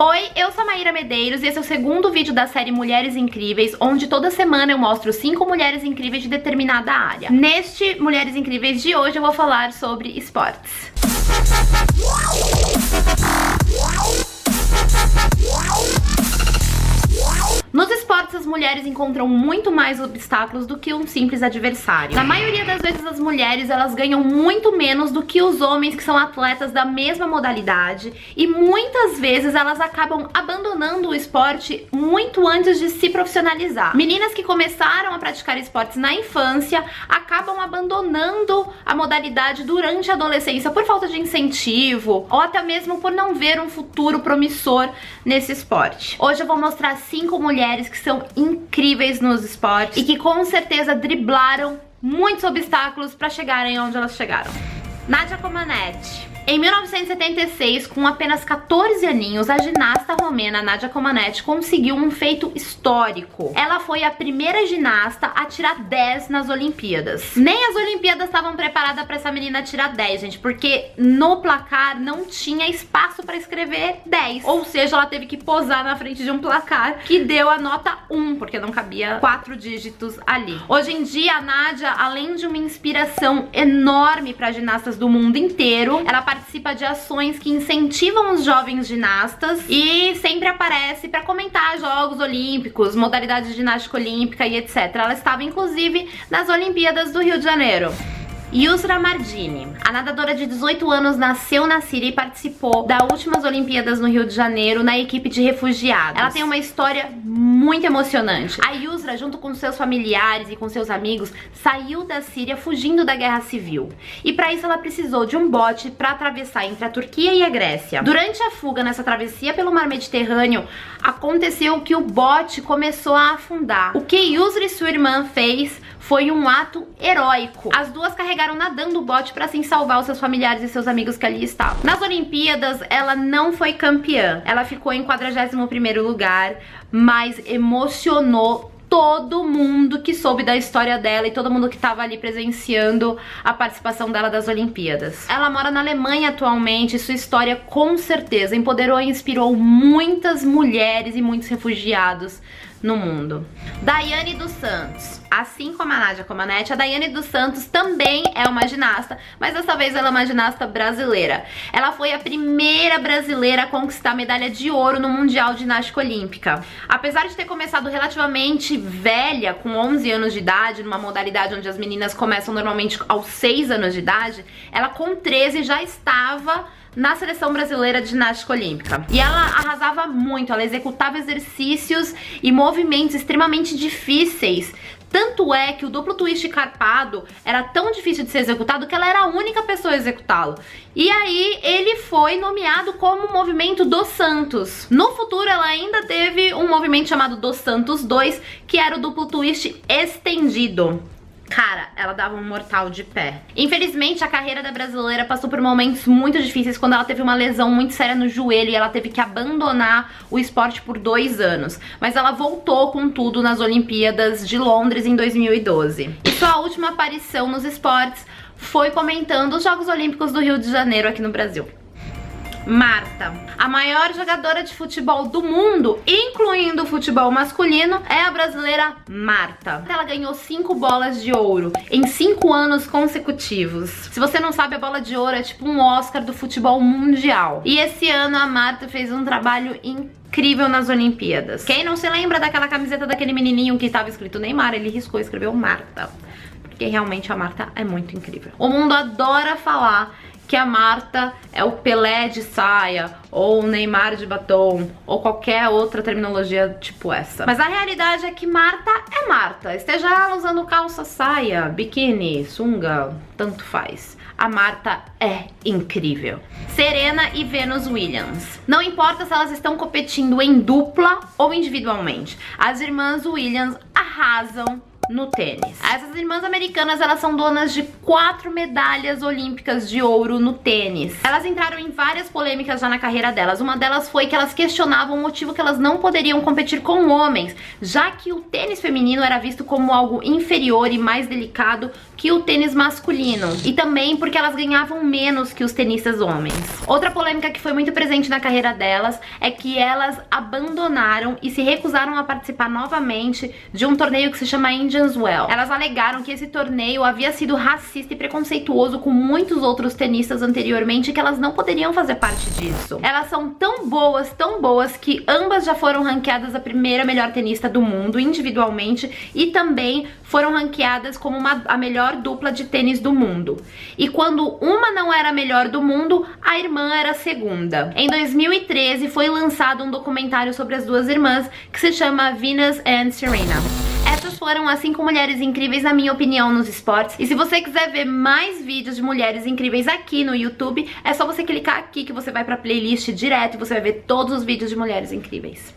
Oi, eu sou a Maíra Medeiros e esse é o segundo vídeo da série Mulheres Incríveis, onde toda semana eu mostro 5 mulheres incríveis de determinada área. Neste Mulheres Incríveis de hoje eu vou falar sobre esportes. Nos esportes, as mulheres encontram muito mais obstáculos do que um simples adversário. Na maioria das vezes, as mulheres elas ganham muito menos do que os homens que são atletas da mesma modalidade, e muitas vezes elas acabam abandonando o esporte muito antes de se profissionalizar. Meninas que começaram a praticar esportes na infância acabam abandonando a modalidade durante a adolescência por falta de incentivo ou até mesmo por não ver um futuro promissor nesse esporte. Hoje eu vou mostrar 5 mulheres que são incríveis nos esportes e que com certeza driblaram muitos obstáculos para chegarem onde elas chegaram. Nadia Comaneci. Em 1976, com apenas 14 aninhos, a ginasta romena Nadia Comaneci conseguiu um feito histórico. Ela foi a primeira ginasta a tirar 10 nas Olimpíadas. Nem as Olimpíadas estavam preparadas para essa menina tirar 10, gente, porque no placar não tinha espaço para escrever 10. Ou seja, ela teve que posar na frente de um placar que deu a nota 1, porque não cabia 4 dígitos ali. Hoje em dia, a Nadia, além de uma inspiração enorme para ginastas do mundo inteiro, ela participa de ações que incentivam os jovens ginastas e sempre aparece para comentar Jogos Olímpicos, modalidade de ginástica olímpica e etc. Ela estava inclusive nas Olimpíadas do Rio de Janeiro. Yusra Mardini. A nadadora de 18 anos nasceu na Síria e participou das últimas Olimpíadas no Rio de Janeiro na equipe de refugiados. Ela tem uma história muito emocionante. A Yusra, junto com seus familiares e com seus amigos, saiu da Síria fugindo da guerra civil. E para isso ela precisou de um bote para atravessar entre a Turquia e a Grécia. Durante a fuga nessa travessia pelo mar Mediterrâneo, aconteceu que o bote começou a afundar. O que Yusra e sua irmã fez foi um ato heróico. As duas carregaram nadando o bote para assim salvar os seus familiares e seus amigos que ali estavam. Nas Olimpíadas, ela não foi campeã. Ela ficou em 41º lugar, mas emocionou todo mundo que soube da história dela e todo mundo que estava ali presenciando a participação dela das Olimpíadas. Ela mora na Alemanha atualmente e sua história com certeza empoderou e inspirou muitas mulheres e muitos refugiados no mundo. Daiane dos Santos. Assim como a Nadia Comaneci, a Daiane dos Santos também é uma ginasta, mas dessa vez ela é uma ginasta brasileira. Ela foi a primeira brasileira a conquistar a medalha de ouro no Mundial de Ginástica Olímpica. Apesar de ter começado relativamente velha, com 11 anos de idade, numa modalidade onde as meninas começam normalmente aos 6 anos de idade, ela com 13 já estava na seleção brasileira de ginástica olímpica. E ela arrasava muito, ela executava exercícios e movimentos extremamente difíceis. Tanto é que o duplo twist carpado era tão difícil de ser executado que ela era a única pessoa a executá-lo. E aí ele foi nomeado como o movimento dos Santos. No futuro ela ainda teve um movimento chamado dos Santos 2, que era o duplo twist estendido. Cara, ela dava um mortal de pé. Infelizmente, a carreira da brasileira passou por momentos muito difíceis quando ela teve uma lesão muito séria no joelho e ela teve que abandonar o esporte por 2 anos. Mas ela voltou com tudo nas Olimpíadas de Londres em 2012. E sua última aparição nos esportes foi comentando os Jogos Olímpicos do Rio de Janeiro aqui no Brasil. Marta, a maior jogadora de futebol do mundo, incluindo o futebol masculino, é a brasileira Marta. Ela ganhou 5 bolas de ouro em 5 anos consecutivos. Se você não sabe, a bola de ouro é tipo um Oscar do futebol mundial. E esse ano a Marta fez um trabalho incrível nas Olimpíadas. Quem não se lembra daquela camiseta daquele menininho que estava escrito Neymar, ele riscou e escreveu Marta. Porque realmente a Marta é muito incrível. O mundo adora falar que a Marta é o Pelé de saia, ou o Neymar de batom, ou qualquer outra terminologia tipo essa. Mas a realidade é que Marta é Marta. Esteja ela usando calça, saia, biquíni, sunga, tanto faz. A Marta é incrível. Serena e Venus Williams. Não importa se elas estão competindo em dupla ou individualmente. As irmãs Williams arrasam no tênis. Essas irmãs americanas, elas são donas de 4 medalhas olímpicas de ouro no tênis. Elas entraram em várias polêmicas já na carreira delas. Uma delas foi que elas questionavam o motivo que elas não poderiam competir com homens, já que o tênis feminino era visto como algo inferior e mais delicado que o tênis masculino. E também porque elas ganhavam menos que os tenistas homens. Outra polêmica que foi muito presente na carreira delas é que elas abandonaram e se recusaram a participar novamente de um torneio que se chama Indian Wells. Elas alegaram que esse torneio havia sido racista e preconceituoso com muitos outros tenistas anteriormente e que elas não poderiam fazer parte disso. Elas são tão boas que ambas já foram ranqueadas a primeira melhor tenista do mundo individualmente e também foram ranqueadas como a melhor dupla de tênis do mundo. E quando uma não era a melhor do mundo, a irmã era a segunda. Em 2013 foi lançado um documentário sobre as duas irmãs que se chama Venus and Serena. Essas foram as 5 mulheres incríveis, na minha opinião, nos esportes. E se você quiser ver mais vídeos de mulheres incríveis aqui no YouTube, é só você clicar aqui que você vai pra playlist direto e você vai ver todos os vídeos de mulheres incríveis.